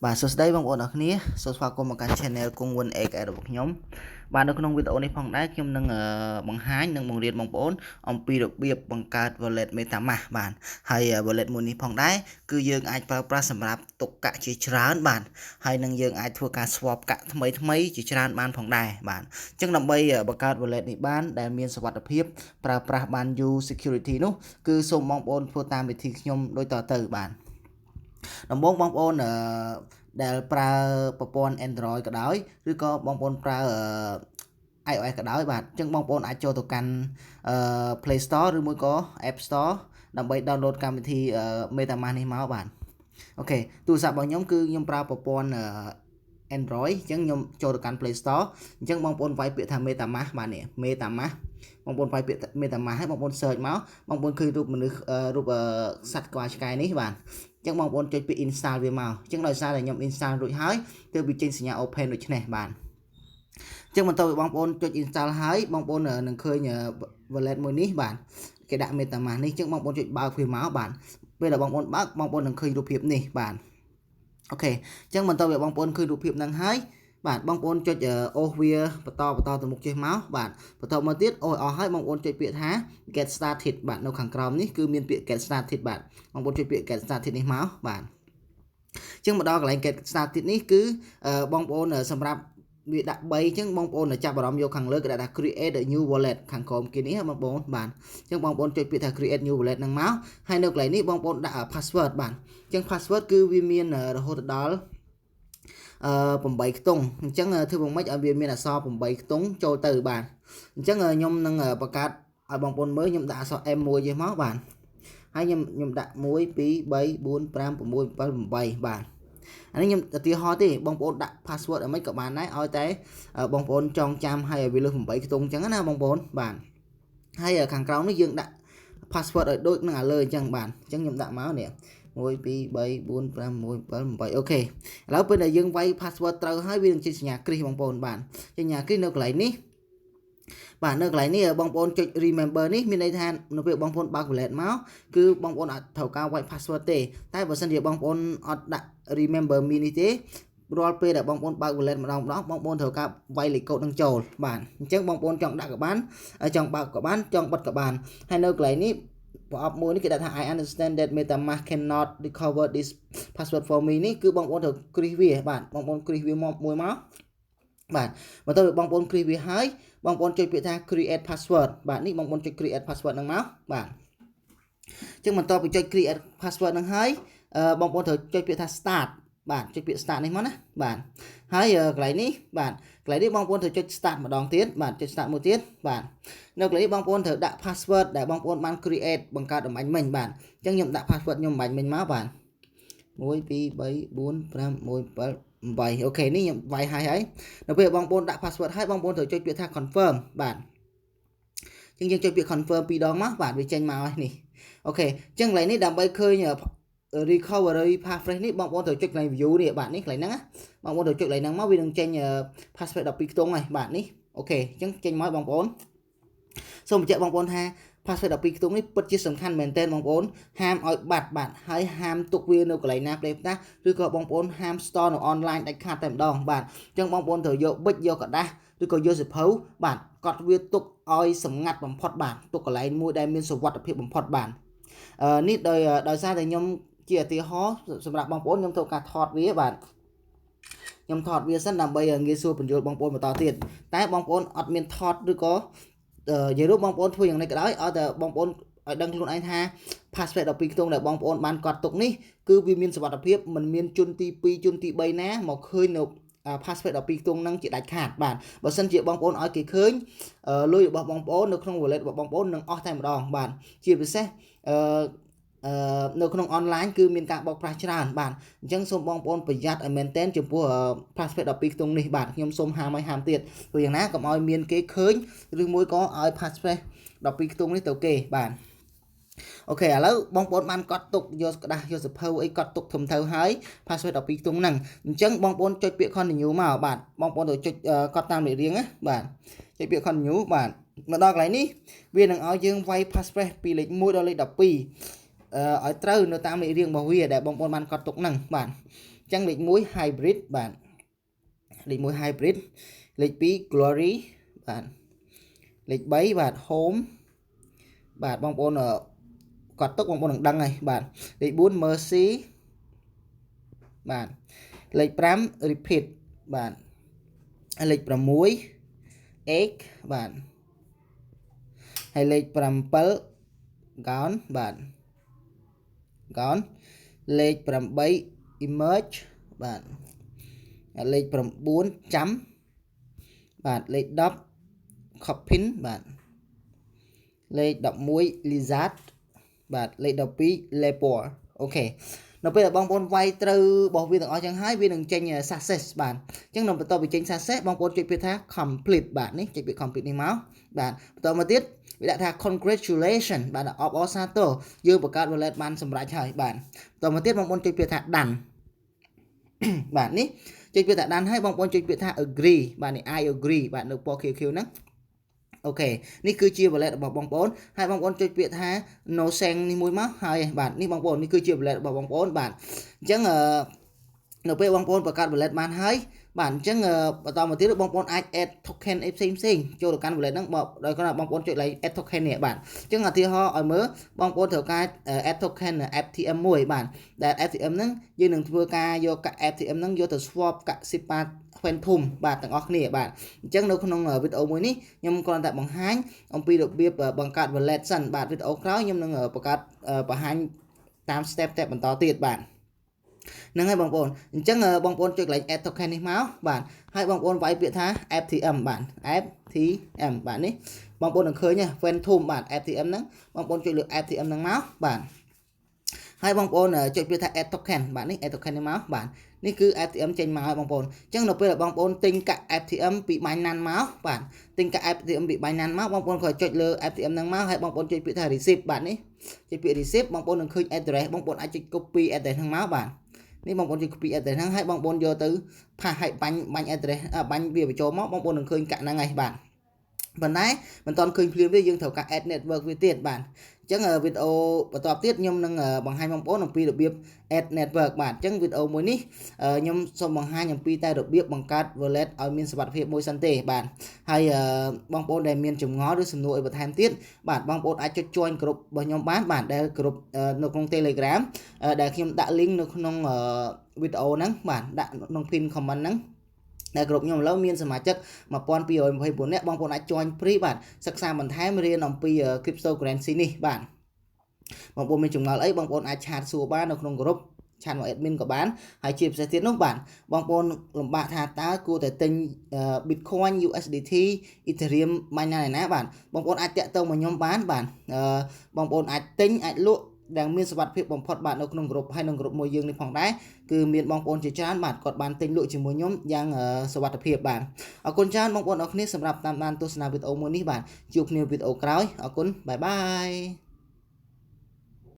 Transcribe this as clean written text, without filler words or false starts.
បាទសួស្តីបងប្អូនអរគ្នាសូមស្វាគមន៍មកកាន់ Channel គង់វិន A.K.S របស់ខ្ញុំបាទនៅក្នុងវីដេអូនេះផងដែរខ្ញុំនឹងបង្ហាញនិងបង្រៀនបងប្អូនអំពីរបៀបបង្កើត Wallet Metamask បាទហើយ Wallet មួយនេះផងដែរគឺយើងអាចប្រើប្រាស់សម្រាប់ទុកកាក់ជាច្រើនបាទហើយនឹងយើងអាចធ្វើការ swap កាក់ថ្មីជាច្រើនបានផងដែរបាទអញ្ចឹងដើម្បីបង្កើត Wallet នេះបានដែលមានសុវត្ថិភាពប្រើប្រាស់បានយូរ security នោះគឺសូមបងប្អូនធ្វើតាមវិធីខ្ញុំដូចតទៅបាទដំបូងបងប្អូនដែលប្រើប្រព័ន្ធ Android ក៏ដោយឬក៏បងប្អូនប្រើiOS ក៏ដោយបាទអញ្ចឹងបងប្អូនអាចចូលទៅកាន់Play Store ឬមួយក៏ App Store ដើម្បី download កម្មវិធី Metamask នេះមកបាទអូខេទូរស័ព្ទរបស់ខ្ញុំគឺខ្ញុំប្រើប្រព័ន្ធ Android អញ្ចឹងខ្ញុំចូលទៅកាន់ Play Store អញ្ចឹងបងប្អូនវាយពាក្យថា Metamask បាទនេះ Metamask បងប្អូនវាយពាក្យ Metamask ហើយបងប្អូន search មកបងប្អូនឃើញរូបមនុស្សរូបសត្វក្បាលឆ្កែនេះបាទអញ្ចឹងបងប្អូនចុចពាក្យ install វាមកអញ្ចឹងដោយសារតែខ្ញុំ install រួចហើយទើបវាចេញសញ្ញា open ដូចនេះបាទអញ្ចឹងបន្ទាប់ពីបងប្អូនចុច install ហើយបងប្អូននឹងឃើញ wallet មួយនេះបាទគេដាក់ Metamask នេះអញ្ចឹងបងប្អូនចុចបើកវាមកបាទពេលដែលបងប្អូនបើកបងប្អូននឹងឃើញរូបភាពនេះបាទអូខេអញ្ចឹងបន្ទាប់ពីបងប្អូនឃើញរូបភាពហ្នឹងហើយបាទបងប្អូនចុចអូសវាបន្តទៅមុខចេះមកបាទបន្តមកទៀតអូសអស់ហើយបងប្អូនចុចពាក្យថា get started បាទនៅខាងក្រោមនេះគឺមានពាក្យ get started បាទបងប្អូនចុចពាក្យ get started នេះមកបាទអញ្ចឹងមកដល់កន្លែង get started នេះគឺបងប្អូនសម្រាប់វាដាក់3អញ្ចឹងបងប្អូនចាប់អារម្មណ៍យកខាងលើគេដាក់ថា create a new wallet ខាងក្រោមគេនេះបងប្អូនបាទអញ្ចឹងបងប្អូនចុចពាក្យថា create new wallet ហ្នឹងមកហើយនៅកន្លែងនេះបងប្អូនដាក់ password បាទអញ្ចឹង password គឺវាមានរហូតដល់8ខ្ទង់អញ្ចឹងធ្វើយ៉ាងម៉េចឲ្យវាមានអក្សរ8ខ្ទង់ចូលទៅបាទអញ្ចឹងខ្ញុំនឹងបង្កើតឲ្យបងប្អូនមើលខ្ញុំដាក់អក្សរ M1 ចេះមកបាទហើយខ្ញុំដាក់1 2 3 4 5 6 7 8បាទអានេះខ្ញុំឧទាហរណ៍ទេបងប្អូនដាក់ password ឲ្យមិនក៏បានដែរឲ្យតែបងប្អូនចងចាំឲ្យវាលើស8ខ្ទង់អញ្ចឹងណាបងប្អូនបាទហើយខាងក្រោមនេះយើងដាក់ password ឲ្យដូចនឹងលើអញ្ចឹងបាទអញ្ចឹងខ្ញុំដាក់មកនេះ1 2 3 4 5 6 7 8អូខេឥឡូវពេលដែលយើងវាយ password ត្រូវហើយវានឹងចេញសញ្ញាគ្រីសបងប្អូនបាទសញ្ញាគ្រីសនៅកន្លែងនេះបាទនៅកន្លែងនេះបងប្អូនចុច remember នេះមានន័យថានៅពេលបងប្អូនបើក wallet មកគឺបងប្អូនអត់ត្រូវការវាយ password ទេតែបើសិនជាបងប្អូនអត់ដាក់ remember me នេះទេរាល់ពេលដែលបងប្អូនបើក wallet ម្ដងបងប្អូនត្រូវការវាយលេខកូដនឹងចូលបាទអញ្ចឹងបងប្អូនចង់ដាក់ក៏បានចង់បើកក៏បានចង់បិទក៏បានហើយនៅកន្លែងនេះប្រអប់មួយនេះគេដាក់ថា I understand that Metamask cannot recover this password for me នេះគឺបងប្អូនត្រូវគ្រីសវាបាទបងប្អូនគ្រីសវាមកមួយមកបាទបន្ទាប់ពីបងប្អូនគ្រីសវាហើយបងប្អូនចុចពាក្យថា create password បាទនេះបងប្អូនចុច create password ហ្នឹងមកបាទអញ្ចឹងបន្ទាប់ពីចុច create password ហ្នឹងហើយបងប្អូនត្រូវចុចពាក្យថា start បាទចុចពាក្យ start នេះមកណាបាទហើយកន្លែងនេះបាទកន្លែងនេះបងប្អូនត្រូវចុច start ម្ដងទៀតបាទចុច start មួយទៀតបាទនៅកន្លែងនេះបងប្អូនត្រូវដាក់ password ដែលបងប្អូនបាន create បង្កើតអំបញ្ញមិញបាទអញ្ចឹងខ្ញុំដាក់ password ខ្ញុំអំបញ្ញមិញមកបាទ1 2 3 4 5 6 7 8អូខេនេះខ្ញុំវាយហើយនៅពេលបងប្អូនដាក់ password ហើយបងប្អូនត្រូវចុចពាក្យថា confirm បាទអញ្ចឹងយើងចុចពាក្យ confirm 2 ដងមកបាទវាចេញមកហើយនេះអូខេអញ្ចឹងកន្លែងនេះដើម្បីឃើញrecovery passphrase នេះបងប្អូនត្រូវចុចកន្លែង view នេះបាទនេះកន្លែងហ្នឹងបងប្អូនត្រូវចុចកន្លែងហ្នឹងមកវានឹងចេញ passphrase 12ខ្ទង់ហើយបាទនេះអូខេអញ្ចឹងចេញមកបងប្អូនសូមបញ្ជាក់បងប្អូនថា password 12ខ្ទង់នេះពិតជាសំខាន់មែនទែនបងប្អូនហាមឲ្យបាត់បាទហើយហាមទុកវានៅកន្លែងណាផ្លេផ្តាឬក៏បងប្អូនហាម store នៅ online ដាច់ខាតតែម្ដងបាទអញ្ចឹងបងប្អូនត្រូវយកប៊ិចយកกระดาษឬក៏យកសៀវភៅបាទកត់វាទុកឲ្យសម្ងាត់បំផុតបាទទុកកន្លែងមួយដែលមានសុវត្ថិភាពបំផុតបាទនេះដោយសារតែខ្ញុំជាឧទាហរណ៍សម្រាប់បងប្អូនខ្ញុំធ្វើការថតវាបាទខ្ញុំថតវាសិនដើម្បីងាយស្រួលបញ្យល់បងប្អូនបន្តទៀតតែបងប្អូនអត់មានថតឬក៏និយាយរួមបងប្អូនធ្វើយ៉ាងនេះក៏ដោយឲ្យតែបងប្អូនឲ្យដឹងខ្លួនឯងថា password 12ខ្ទង់ដែលបងប្អូនបានកត់ទុកនេះគឺវាមានសុវត្ថិភាពមិនមានជនទី2ជនទី3ណាមកឃើញនៅ password 12ខ្ទង់ហ្នឹងជាដាច់ខាតបាទបើសិនជាបងប្អូនឲ្យគេឃើញលុយរបស់បងប្អូននៅក្នុង wallet របស់បងប្អូននឹងអស់តែម្ដងបាទជាពិសេសនៅក្នុង online គឺមានការបោកប្រាស់ច្រើនបាទអញ្ចឹងសូមបងប្អូនប្រយ័ត្នឲ្យមែនទែនចំពោះ password 12ខ្ទង់នេះបាទខ្ញុំសូមហាមឲ្យហាមទៀតព្រោះយ៉ាងណាកុំឲ្យមានគេឃើញឬមួយក៏ឲ្យ password 12ខ្ទង់នេះទៅគេបាទអូខេឥឡូវបងប្អូនបានកត់ទុកយកกระดาษយកសភៅអីកត់ទុកធំទៅហើយ password 12ខ្ទង់ហ្នឹងអញ្ចឹងបងប្អូនចុចពាក្យ continue មកបាទបងប្អូនទៅចុចកត់តាមលេខរៀងណាបាទចុចពាក្យ continue បាទមកដល់កន្លែងនេះវានឹងឲ្យយើងវាយ password ពីលេខ1ដល់លេខ12 ឲ្យត្រូវនៅតាមលេខរៀងរបស់វាដែលបងប្អូនបានកត់ទុកហ្នឹងបាទអញ្ចឹងលេខ1 hybrid បាទលេខ1 hybrid លេខ2 glory បាទលេខ3បាទ home បាទបងប្អូនកត់ទុកបងប្អូននឹងដឹងហើយបាទលេខ4 mercy បាទលេខ5 repeat បាទលេខ6 egg បាទហើយលេខ7 gown បាទgown លេខ8 emerge បាទលេខ9ចាំបាទលេខ10 coppin បាទលេខ11 lizard បាទលេខ12 leopard អូខេនៅពេលដែលបងប្អូនវាយត្រូវរបស់វាទាំងអស់ចឹងហើយវានឹងចេញ success បាទអញ្ចឹងនៅបន្ទាប់ពីចេញ success បងប្អូនចុចពាក្យថា complete បាទនេះចុចពាក្យ complete នេះមកបាទបន្តមកទៀតវាដាក់ថា congratulation បាទអបអរសាទរយើងបង្កើត wallet បានសម្រេចហើយបាទបន្តមកទៀតបងប្អូនចុចពាក្យថា done បាទនេះចុចពាក្យថា done ហើយបងប្អូនចុចពាក្យថា agree បាទនេះ I agree បាទនៅពណ៌ QQ ហ្នឹងអូខេនេះគឺជា wallet របស់បងប្អូនហើយបងប្អូនចុចពាក្យថា no send នេះមួយមកហើយបាទនេះបងប្អូននេះគឺជា wallet របស់បងប្អូនបាទអញ្ចឹងនៅពេលបងប្អូនបង្កើត wallet បានហើយបាទអញ្ចឹងបន្តមកទៀតបងប្អូនអាច add token អីផ្សេងចូលទៅកាន់ wallet ហ្នឹងដោយគ្រាន់តែបងប្អូនចុចលេខ add token នេះបាទអញ្ចឹងឧទាហរណ៍ឲ្យមើលបងប្អូនត្រូវការ add token FTM មួយបាទដែល FTM ហ្នឹងយើងនឹងធ្វើការយកកាក់ FTM ហ្នឹងយកទៅ swap កាក់ SIPA Quantum បាទទាំងអស់គ្នាបាទអញ្ចឹងនៅក្នុងវីដេអូមួយនេះខ្ញុំគ្រាន់តែបង្ហាញអំពីរបៀបបង្កើត wallet សិនបាទវីដេអូក្រោយខ្ញុំនឹងបង្ហាញតាម step បន្តទៀតបាទហ្នឹងហើយបងប្អូនអញ្ចឹងបងប្អូនចុចកន្លែង add token នេះមកបាទហើយបងប្អូនវាយពាក្យថា FTM បាទ FTM បាទនេះបងប្អូននឹងឃើញ Quantum បាទ FTM ហ្នឹងបងប្អូនចុចលើ FTM ហ្នឹងមកបាទហើយបងប្អូនចុចពាក្យថា add token បាទនេះ add token នេះមកបាទនេះគឺ FTM ចេញមកហើយបងប្អូនអញ្ចឹងនៅពេលដែលបងប្អូនទិញកាក់ FTM ពី Binance មកបាទទិញកាក់ FTM ពី Binance មកបងប្អូនក៏ចុចលើ FTM ហ្នឹងមកហើយបងប្អូនចុចពាក្យថា receipt បាទនេះចុចពាក្យ receipt បងប្អូននឹងឃើញ address បងប្អូនអាចចុច copy address ហ្នឹងមកបាទនេះបងប្អូនចុច copy address ហ្នឹងហើយបងប្អូនយកទៅផាសឲ្យបាញ់ address បាញ់វាបញ្ចូលមកបងប្អូននឹងឃើញកាក់ហ្នឹងហើយបាទប៉ុន្តែមិនទាន់ឃើញភ្លាមទេយើងត្រូវការ add network វាទៀតបាទអញ្ចឹងវីដេអូបន្តទៀតខ្ញុំនឹងបង្ហាញបងប្អូនអំពីរបៀប add network បាទអញ្ចឹងវីដេអូមួយនេះខ្ញុំសូមបង្ហាញអំពីតែរបៀបបង្កើត wallet ឲ្យមានសុវត្ថិភាពមួយសិនទេបាទហើយបងប្អូនដែលមានចម្ងល់ឬសំណួរអីបន្ថែមទៀតបាទបងប្អូនអាចចុច join ក្រុមរបស់ខ្ញុំបានដែលក្រុមនៅក្នុង Telegram ដែលខ្ញុំដាក់ link នៅក្នុងវីដេអូហ្នឹងបាទដាក់ក្នុង pin comment ហ្នឹងដែលក្រុមខ្ញុំឥឡូវមានសមាជិក1224នាក់បងប្អូនអាច join free បាទសិក្សាបន្ថែមរៀនអំពី cryptocurrency នេះបាទបងប្អូនមានចម្ងល់អីបងប្អូនអាចឆាតសួរបាននៅក្នុងក្រុមឆាតមក admin ក៏បានហើយជាពិសេសទៀតនោះបាទបងប្អូនលំបាកថាតើគួរតែទិញ Bitcoin USDT Ethereum បាញ់ណាបាទបងប្អូនអាចតាក់ទងមកខ្ញុំបានបាទបងប្អូនអាចទិញអាចលក់ដែលមានសុវត្ថិភាពបំផុតបាទនៅក្នុងក្រុមហើយក្នុងក្រុមមួយយើងនេះផងដែរគឺមានបងប្អូនជាច្រើនបាទគាត់បានទិញលក់ជាមួយខ្ញុំយ៉ាងសុវត្ថិភាពបាទអរគុណច្រើនបងប្អូនអរគ្នាសម្រាប់តាមដានទស្សនាវីដេអូមួយនេះបាទជួបគ្នាវីដេអូក្រោយអរគុណបាយបាយ